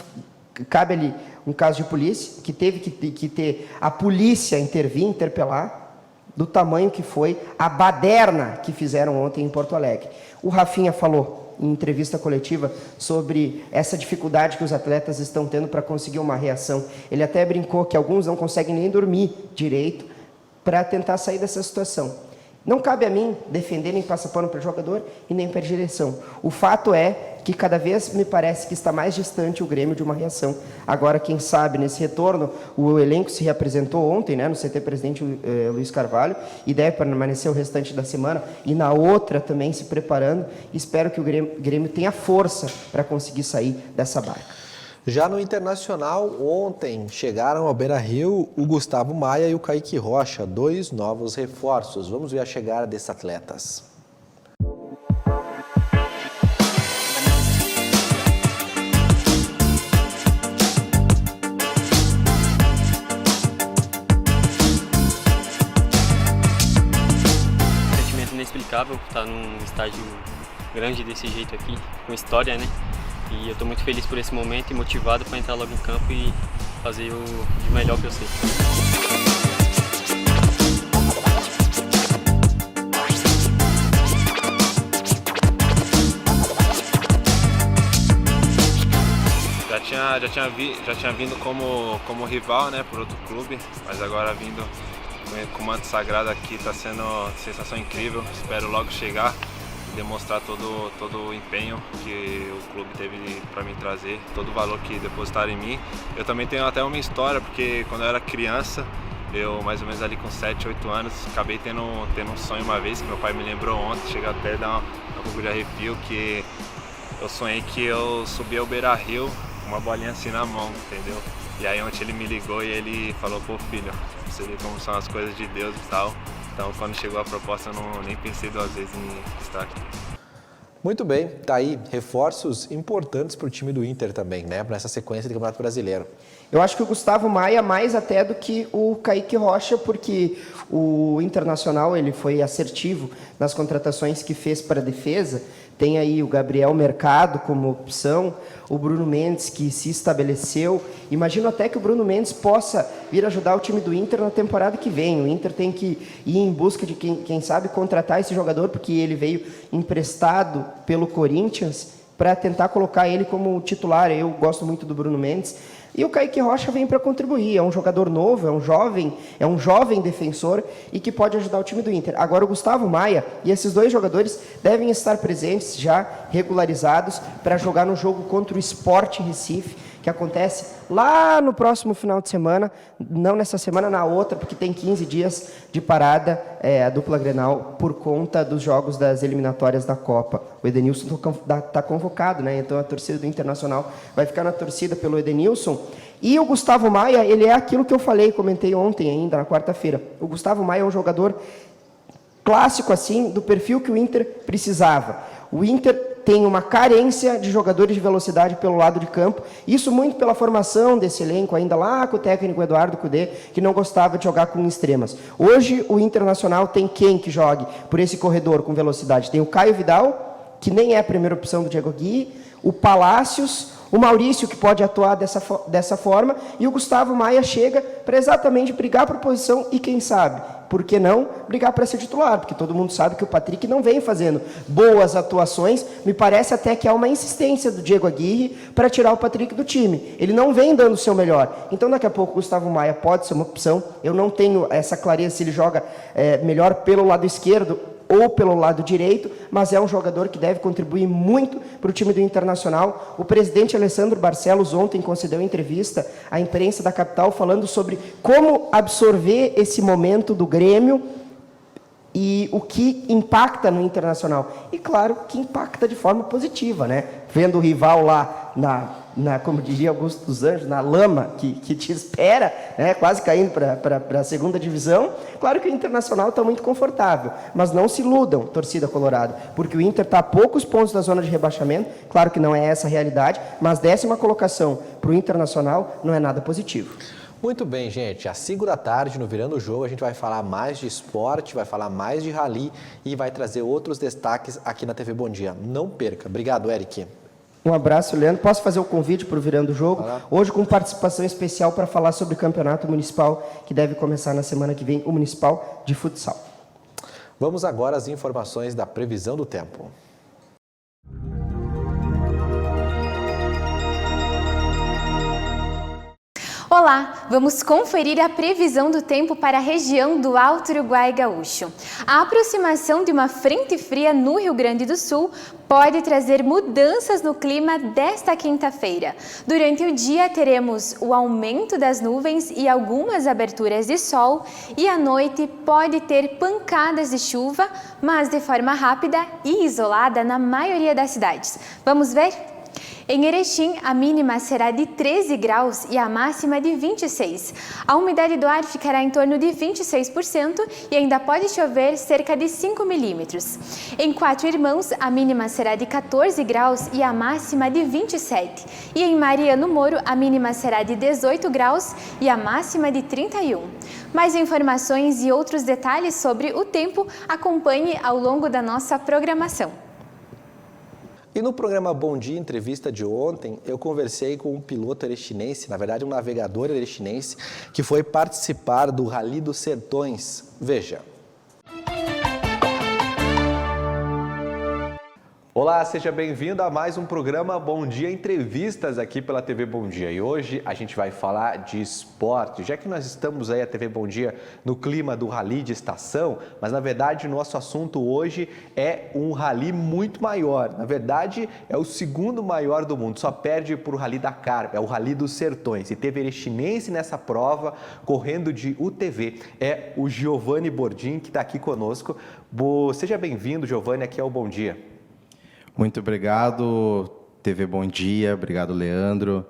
cabe ali um caso de polícia, que teve que ter a polícia intervir, interpelar, do tamanho que foi a baderna que fizeram ontem em Porto Alegre. O Rafinha falou em entrevista coletiva sobre essa dificuldade que os atletas estão tendo para conseguir uma reação. Ele até brincou que alguns não conseguem nem dormir direito para tentar sair dessa situação. Não cabe a mim defender nem passar pano para o jogador e nem para a direção. O fato é que cada vez me parece que está mais distante o Grêmio de uma reação. Agora, quem sabe, nesse retorno, o elenco se reapresentou ontem, no CT Presidente Luiz Carvalho, e deve permanecer o restante da semana, e na outra também se preparando. Espero que o Grêmio tenha força para conseguir sair dessa barca. Já no Internacional, ontem chegaram ao Beira-Rio o Gustavo Maia e o Kaique Rocha, 2 novos reforços. Vamos ver a chegada desses atletas. Sentimento inexplicável estar num estádio grande desse jeito aqui, com história, né? E eu estou muito feliz por esse momento e motivado para entrar logo em campo e fazer o de melhor que eu sei. Já tinha vindo como rival, né, por outro clube, mas agora vindo com o manto sagrado aqui está sendo uma sensação incrível. Espero logo chegar, demonstrar todo o empenho que o clube teve para me trazer, todo o valor que depositaram em mim. Eu também tenho até uma história, porque quando eu era criança, eu mais ou menos ali com 7, 8 anos, acabei tendo um sonho uma vez, que meu pai me lembrou ontem, chega até a dar um pouco de arrepio, que eu sonhei que eu subia ao Beira-Rio com uma bolinha assim na mão, entendeu? E aí ontem ele me ligou e ele falou: pô filho, você vê como são as coisas de Deus e tal. Então, quando chegou a proposta, eu nem pensei 2 vezes em estar aqui. Muito bem, tá aí reforços importantes para o time do Inter também, nessa sequência do Campeonato Brasileiro. Eu acho que o Gustavo Maia mais até do que o Kaique Rocha, porque o Internacional ele foi assertivo nas contratações que fez para a defesa. Tem aí o Gabriel Mercado como opção, o Bruno Mendes que se estabeleceu. Imagino até que o Bruno Mendes possa vir ajudar o time do Inter na temporada que vem. O Inter tem que ir em busca de quem sabe contratar esse jogador, porque ele veio emprestado pelo Corinthians para tentar colocar ele como titular. Eu gosto muito do Bruno Mendes. E o Kaique Rocha vem para contribuir, é um jogador novo, é um jovem defensor e que pode ajudar o time do Inter. Agora o Gustavo Maia e esses 2 jogadores devem estar presentes, já regularizados, para jogar no jogo contra o Sport Recife, que que acontece lá no próximo final de semana, não nessa semana, na outra, porque tem 15 dias de parada a dupla Grenal por conta dos jogos das eliminatórias da Copa. O Edenilson está convocado, né? Então a torcida do Internacional vai ficar na torcida pelo Edenilson. E o Gustavo Maia, ele é aquilo que eu comentei ontem ainda, na quarta-feira. O Gustavo Maia é um jogador clássico, assim, do perfil que o Inter precisava. O Inter tem uma carência de jogadores de velocidade pelo lado de campo, isso muito pela formação desse elenco, ainda lá com o técnico Eduardo Cudê, que não gostava de jogar com extremas. Hoje, o Internacional tem quem que jogue por esse corredor com velocidade? Tem o Caio Vidal, que nem é a primeira opção do Diego Aguirre, o Palácios, o Maurício, que pode atuar dessa forma, e o Gustavo Maia chega para exatamente brigar por posição e, quem sabe, por que não brigar para ser titular? Porque todo mundo sabe que o Patrick não vem fazendo boas atuações. Me parece até que há uma insistência do Diego Aguirre para tirar o Patrick do time. Ele não vem dando o seu melhor. Então, daqui a pouco, o Gustavo Maia pode ser uma opção. Eu não tenho essa clareza se ele joga melhor pelo lado esquerdo ou pelo lado direito, mas é um jogador que deve contribuir muito para o time do Internacional. O presidente Alessandro Barcelos ontem concedeu entrevista à imprensa da capital falando sobre como absorver esse momento do Grêmio e o que impacta no Internacional. E claro que impacta de forma positiva, né? Vendo o rival lá como diria Augusto dos Anjos, na lama que te espera, né? Quase caindo para a segunda divisão. Claro que o Internacional está muito confortável, mas não se iludam, torcida colorada, porque o Inter está a poucos pontos da zona de rebaixamento. Claro que não é essa a realidade, mas 10ª colocação para o Internacional não é nada positivo. Muito bem, gente. Às 5 da tarde, no Virando o Jogo, a gente vai falar mais de esporte, vai falar mais de rally e vai trazer outros destaques aqui na TV Bom Dia. Não perca. Obrigado, Eric. Um abraço, Leandro. Posso fazer o convite para o Virando o Jogo? Hoje com participação especial para falar sobre o campeonato municipal, que deve começar na semana que vem, o Municipal de Futsal. Vamos agora às informações da previsão do tempo. Olá, vamos conferir a previsão do tempo para a região do Alto Uruguai Gaúcho. A aproximação de uma frente fria no Rio Grande do Sul pode trazer mudanças no clima desta quinta-feira. Durante o dia teremos o aumento das nuvens e algumas aberturas de sol, e à noite pode ter pancadas de chuva, mas de forma rápida e isolada na maioria das cidades. Vamos ver? Em Erechim, a mínima será de 13 graus e a máxima de 26. A umidade do ar ficará em torno de 26% e ainda pode chover cerca de 5 milímetros. Em Quatro Irmãos, a mínima será de 14 graus e a máxima de 27. E em Mariano Moro, a mínima será de 18 graus e a máxima de 31. Mais informações e outros detalhes sobre o tempo, acompanhe ao longo da nossa programação. E no programa Bom Dia Entrevista de ontem, eu conversei com um piloto erechinense, na verdade um navegador erechinense, que foi participar do Rally dos Sertões. Veja. Olá, seja bem-vindo a mais um programa Bom Dia Entrevistas aqui pela TV Bom Dia. E hoje a gente vai falar de esporte, já que nós estamos aí, a TV Bom Dia, no clima do rally de estação, mas na verdade o nosso assunto hoje é um rally muito maior. Na verdade é o segundo maior do mundo, só perde para o Rally Dakar, é o Rally dos Sertões. E teve erechinense nessa prova, correndo de UTV, é o Giovanni Bordim, que está aqui conosco. Seja bem-vindo, Giovanni, aqui ao Bom Dia. Muito obrigado, TV Bom Dia, obrigado, Leandro.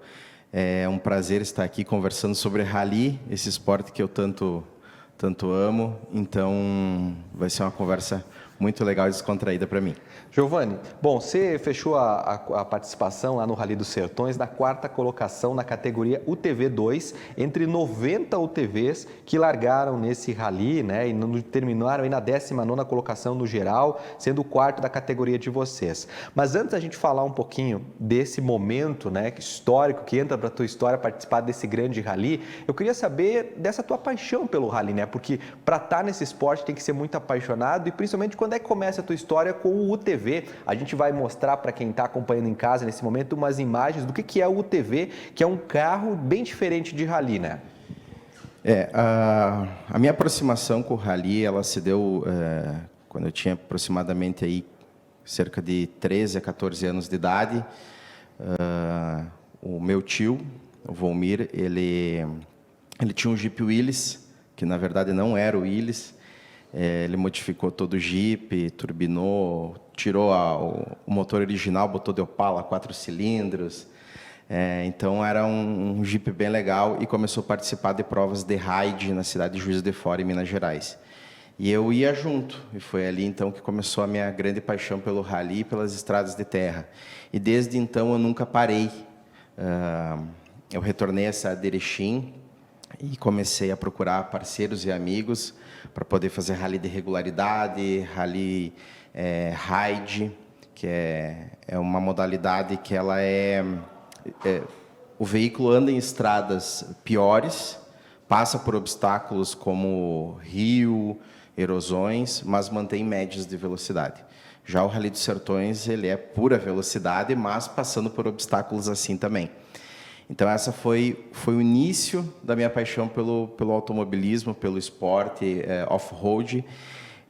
É um prazer estar aqui conversando sobre rally, esse esporte que eu tanto amo. Então, vai ser uma conversa muito legal e descontraída para mim. Giovanni, bom, você fechou a participação lá no Rally dos Sertões na 4ª colocação na categoria UTV2, entre 90 UTVs que largaram nesse rally, né, e terminaram aí na 19ª colocação no geral, sendo o 4º da categoria de vocês. Mas antes da gente falar um pouquinho desse momento, né, histórico, que entra para a tua história participar desse grande rally, eu queria saber dessa tua paixão pelo rally, né, porque para estar nesse esporte tem que ser muito apaixonado, e principalmente quando é que começa a tua história com o UTV. A gente vai mostrar para quem está acompanhando em casa nesse momento umas imagens do que é o UTV, que é um carro bem diferente de rally, né? A minha aproximação com o rally, ela se deu quando eu tinha aproximadamente aí cerca de 13 a 14 anos de idade. o meu tio, o Volmir, ele tinha um Jeep Willys, que na verdade não era o Willys. Ele modificou todo o Jeep, turbinou, tirou o motor original, botou de Opala 4 cilindros. Então era um Jeep bem legal e começou a participar de provas de ride na cidade de Juiz de Fora, em Minas Gerais. E eu ia junto, e foi ali então que começou a minha grande paixão pelo rally e pelas estradas de terra. E desde então eu nunca parei. Eu retornei à cidade de Erechim e comecei a procurar parceiros e amigos para poder fazer rally de regularidade, rally ride, que é uma modalidade que ela o veículo anda em estradas piores, passa por obstáculos como rio, erosões, mas mantém médias de velocidade. Já o Rally dos Sertões, ele é pura velocidade, mas passando por obstáculos assim também. Então, essa foi o início da minha paixão pelo automobilismo, pelo esporte off-road,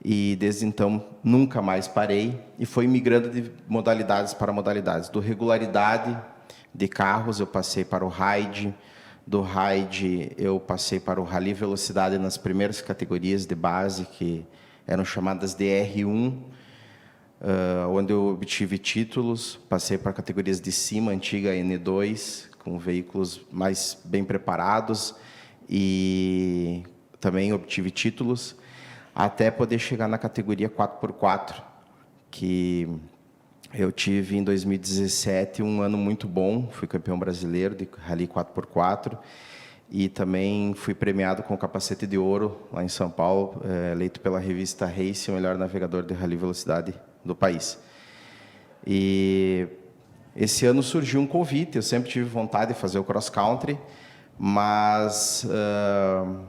e desde então nunca mais parei, e foi migrando de modalidades para modalidades. Do regularidade de carros, eu passei para o ride, do ride eu passei para o rally velocidade nas primeiras categorias de base, que eram chamadas de R1, onde eu obtive títulos, passei para categorias de cima, antiga N2, com veículos mais bem preparados, e também obtive títulos, até poder chegar na categoria 4x4, que eu tive em 2017 um ano muito bom, fui campeão brasileiro de Rally 4x4, e também fui premiado com o capacete de ouro lá em São Paulo, eleito pela revista Race, o melhor navegador de Rally Velocidade do país. E esse ano surgiu um convite, eu sempre tive vontade de fazer o cross country, mas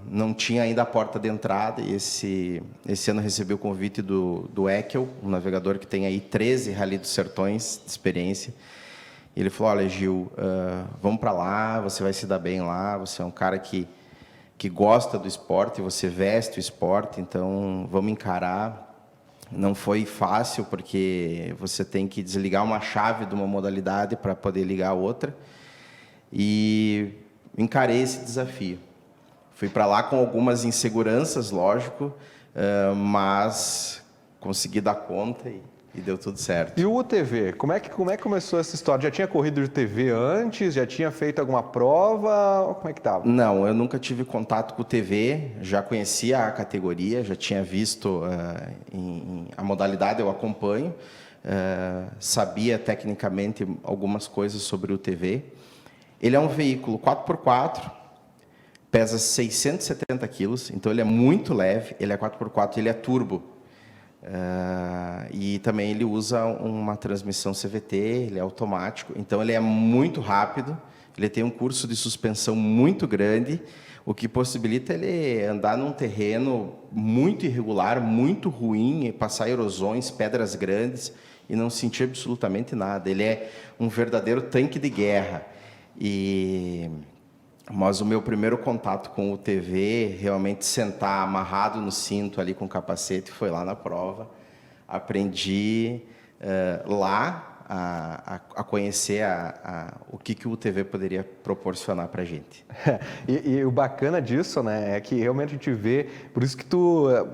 não tinha ainda a porta de entrada, e esse ano recebi o convite do Ekel, um navegador que tem aí 13 Rally dos Sertões de experiência. E ele falou: olha, Gil, vamos para lá, você vai se dar bem lá, você é um cara que gosta do esporte, você veste o esporte, então vamos encarar. Não foi fácil, porque você tem que desligar uma chave de uma modalidade para poder ligar a outra. E encarei esse desafio. Fui para lá com algumas inseguranças, lógico, mas consegui dar conta e deu tudo certo. E o UTV, como é que começou essa história? Já tinha corrido de UTV antes? Já tinha feito alguma prova? Como é que estava? Não, eu nunca tive contato com o UTV, já conhecia a categoria, já tinha visto a modalidade, eu acompanho, sabia tecnicamente algumas coisas sobre o UTV. Ele é um veículo 4x4, pesa 670 quilos, então ele é muito leve, ele é 4x4, ele é turbo. E também ele usa uma transmissão CVT, ele é automático, então ele é muito rápido, ele tem um curso de suspensão muito grande, o que possibilita ele andar num terreno muito irregular, muito ruim, passar erosões, pedras grandes e não sentir absolutamente nada. Ele é um verdadeiro tanque de guerra. Mas o meu primeiro contato com o UTV, realmente sentar amarrado no cinto ali com o capacete, foi lá na prova. Aprendi lá a conhecer o que o UTV poderia proporcionar para a gente. E o bacana disso, né, é que realmente a gente vê, por isso que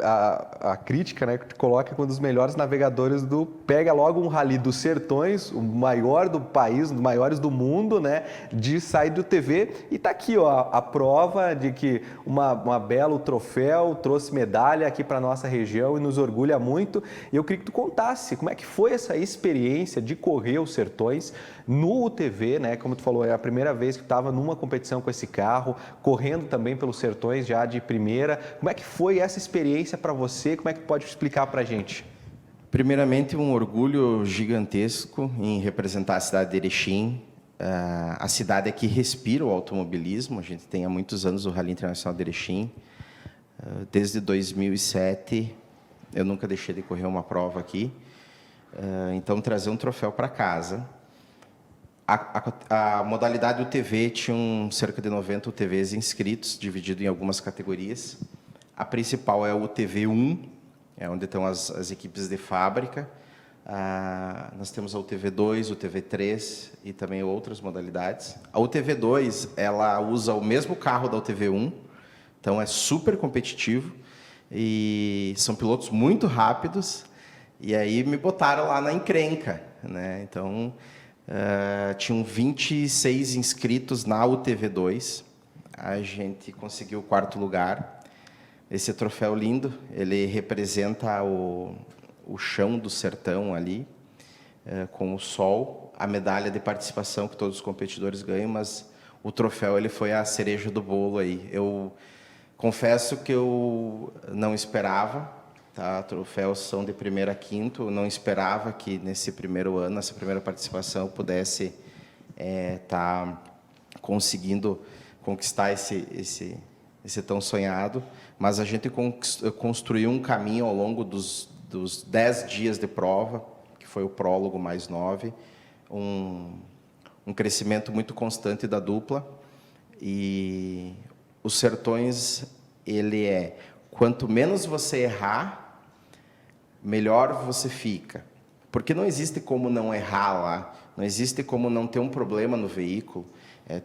a crítica, né, que tu coloca um dos melhores navegadores pega logo um Rally dos Sertões, o maior do país, um dos maiores do mundo, né, de sair do UTV, e tá aqui, ó, a prova de que uma belo troféu, trouxe medalha aqui para nossa região e nos orgulha muito. E eu queria que tu contasse como é que foi essa experiência de correr os Sertões no UTV, né? Como tu falou, é a primeira vez que tu estava numa competição com esse carro, correndo também pelos Sertões já de primeira. Como é que foi essa experiência para você? Como é que tu pode explicar para a gente? Primeiramente, um orgulho gigantesco em representar a cidade de Erechim, a cidade que respira o automobilismo. A gente tem há muitos anos o Rally Internacional de Erechim. Desde 2007, eu nunca deixei de correr uma prova aqui. Então, trazer um troféu para casa. A modalidade UTV tinha cerca de 90 UTVs inscritos, dividido em algumas categorias. A principal é o UTV 1, é onde estão as equipes de fábrica. Nós temos a UTV2, UTV3 e também outras modalidades. A UTV2, ela usa o mesmo carro da UTV1, então é super competitivo e são pilotos muito rápidos. E aí me botaram lá na encrenca, né? Então, tinham 26 inscritos na UTV2. A gente conseguiu o 4º lugar. Esse troféu lindo, ele representa o chão do sertão ali, com o sol, a medalha de participação que todos os competidores ganham, mas o troféu ele foi a cereja do bolo aí. Eu confesso que eu não esperava, tá? Troféus são de 1º a 5º, eu não esperava que nesse primeiro ano, nessa primeira participação, eu pudesse tá conseguindo conquistar esse tão sonhado, mas a gente construiu um caminho ao longo dos 10 dias de prova, que foi o prólogo mais 9, um crescimento muito constante da dupla. E os Sertões, ele quanto menos você errar, melhor você fica. Porque não existe como não errar lá, não existe como não ter um problema no veículo.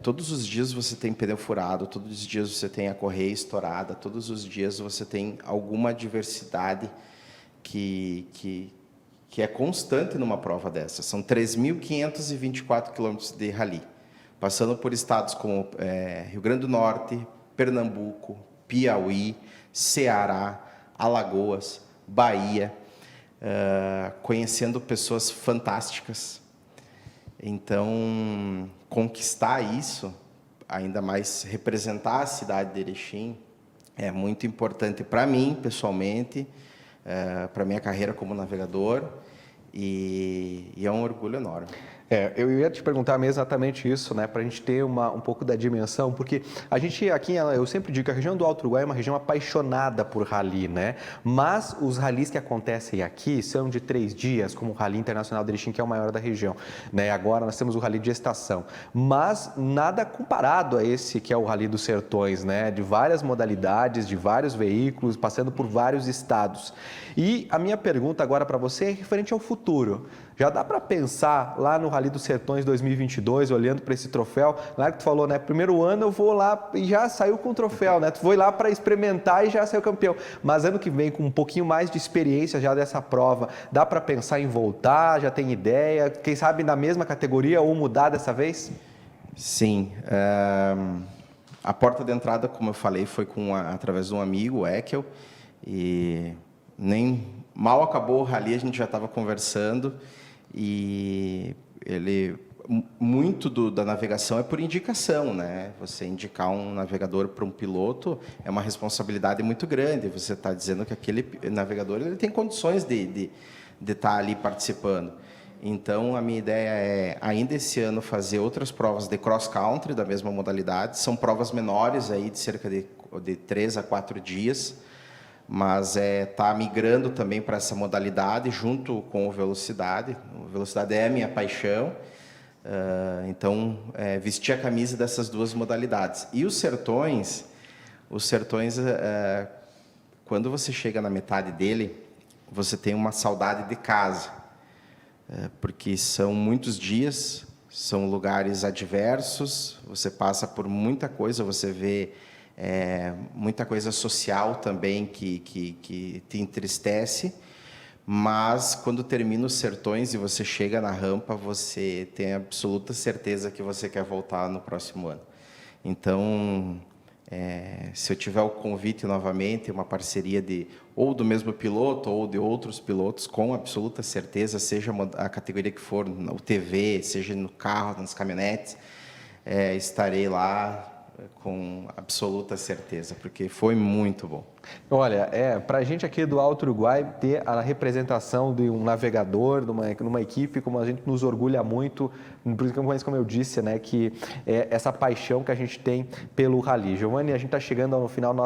Todos os dias você tem pneu furado, todos os dias você tem a correia estourada, todos os dias você tem alguma adversidade que é constante numa prova dessa. São 3.524 quilômetros de rally, passando por estados como Rio Grande do Norte, Pernambuco, Piauí, Ceará, Alagoas, Bahia, conhecendo pessoas fantásticas. Então, conquistar isso, ainda mais representar a cidade de Erechim, é muito importante para mim, pessoalmente, para a minha carreira como navegador, e é um orgulho enorme. Eu ia te perguntar mesmo exatamente isso, né, para a gente ter um pouco da dimensão, porque a gente aqui, eu sempre digo que a região do Alto Uruguai é uma região apaixonada por rally, né, mas os rallies que acontecem aqui são de 3 dias, como o Rally Internacional de Erechim, que é o maior da região, né, agora nós temos o Rally de Estação, mas nada comparado a esse que é o Rally dos Sertões, né, de várias modalidades, de vários veículos, passando por vários estados. E a minha pergunta agora para você é referente ao futuro. Já dá para pensar lá no Rally dos Sertões 2022, olhando para esse troféu? Lá que tu falou, né? Primeiro ano eu vou lá e já saiu com o troféu, né? Tu foi lá para experimentar e já saiu campeão. Mas ano que vem, com um pouquinho mais de experiência já dessa prova, dá para pensar em voltar? Já tem ideia? Quem sabe na mesma categoria ou mudar dessa vez? Sim. A porta de entrada, como eu falei, foi através de um amigo, o Ekel, e nem mal acabou o rally, a gente já estava conversando. E muito da navegação é por indicação, né? Você indicar um navegador para um piloto é uma responsabilidade muito grande. Você está dizendo que aquele navegador ele tem condições de estar ali participando. Então, a minha ideia é, ainda esse ano, fazer outras provas de cross-country da mesma modalidade. São provas menores, aí, de cerca de 3 a 4 dias. Mas está migrando também para essa modalidade, junto com o Velocidade. O Velocidade é a minha paixão, então vestir a camisa dessas duas modalidades. E os Sertões, quando você chega na metade dele, você tem uma saudade de casa, porque são muitos dias, são lugares adversos, você passa por muita coisa, você vê muita coisa social também que te entristece, mas quando termina os Sertões e você chega na rampa, você tem absoluta certeza que você quer voltar no próximo ano. Então, se eu tiver o convite novamente, uma parceria ou do mesmo piloto ou de outros pilotos, com absoluta certeza, seja a categoria que for, no TV, seja no carro, nas caminhonetes, estarei lá com absoluta certeza, porque foi muito bom. Olha, para a gente aqui do Alto Uruguai ter a representação de um navegador, numa equipe, como a gente nos orgulha muito, principalmente como eu disse, né, que é essa paixão que a gente tem pelo rally. Giovanni, a gente está chegando ao final da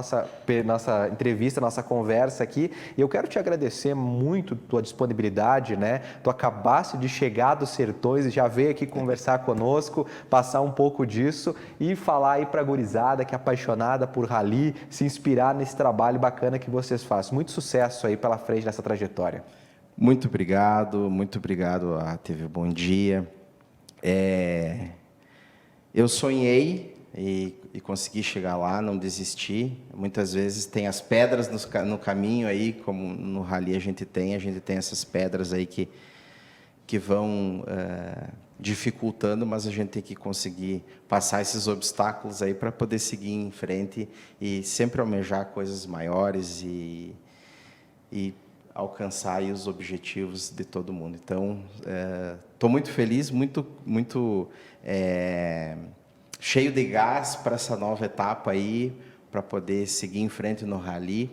nossa entrevista, nossa conversa aqui, e eu quero te agradecer muito tua disponibilidade, né? Tu acabaste de chegar dos Sertões e já veio aqui conversar conosco, passar um pouco disso e falar aí para a gurizada que é apaixonada por rally, se inspirar nesse trabalho bacana que vocês fazem. Muito sucesso aí pela frente nessa trajetória. Muito obrigado à TV Bom Dia. Eu sonhei e consegui chegar lá, não desisti. Muitas vezes tem as pedras no caminho aí, como no rally a gente tem essas pedras aí que vão dificultando, mas a gente tem que conseguir passar esses obstáculos aí para poder seguir em frente e sempre almejar coisas maiores e alcançar aí os objetivos de todo mundo. Então, estou muito feliz, muito cheio de gás para essa nova etapa aí, para poder seguir em frente no rally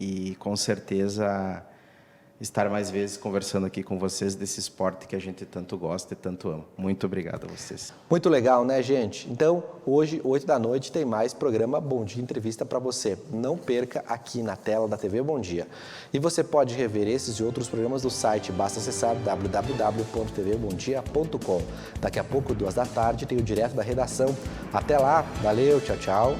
e, com certeza, estar mais vezes conversando aqui com vocês desse esporte que a gente tanto gosta e tanto ama. Muito obrigado a vocês. Muito legal, né, gente? Então, hoje, 8 da noite, tem mais programa Bom Dia Entrevista para você. Não perca aqui na tela da TV Bom Dia. E você pode rever esses e outros programas do site. Basta acessar www.tvbomdia.com. Daqui a pouco, 2 da tarde, tem o Direto da Redação. Até lá. Valeu, tchau, tchau.